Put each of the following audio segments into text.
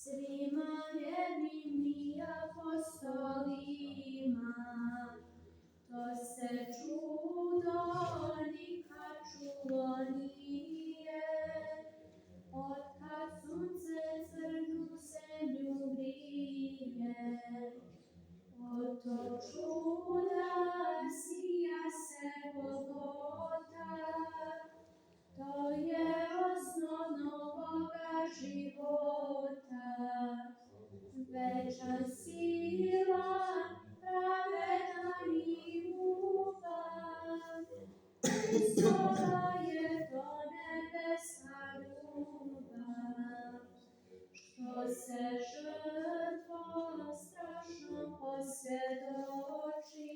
Svima vjernim i apostolima, to se čudo nikad čulo nije, otkad sunce crnu zemlju grije. Od tog čuda sija se Golgota, to je osnov novoga života. Večna sila, pravedan i ljubav, Hristova je to nebeska ljubav, što se žrtvom strašnom posvjedoči,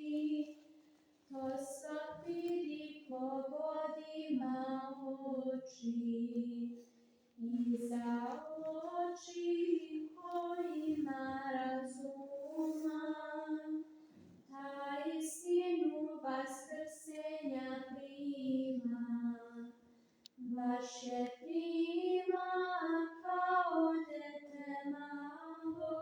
to svak vidi ko god ima oči. I za oči ko ima razuma, ta istinu vaskrsenja prima. Baš je prima kao dete malo,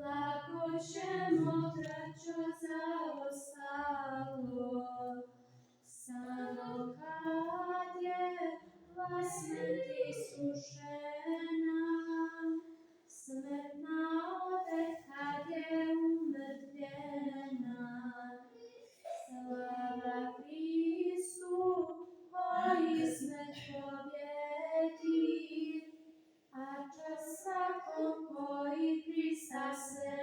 lako ćemo braćo zaostalo. Samo kad je vlast smrti srušena, smrtna ode kad je umrtvljena. Slava Hristu koji smrt pobjedi, a čast svakom koji pristasne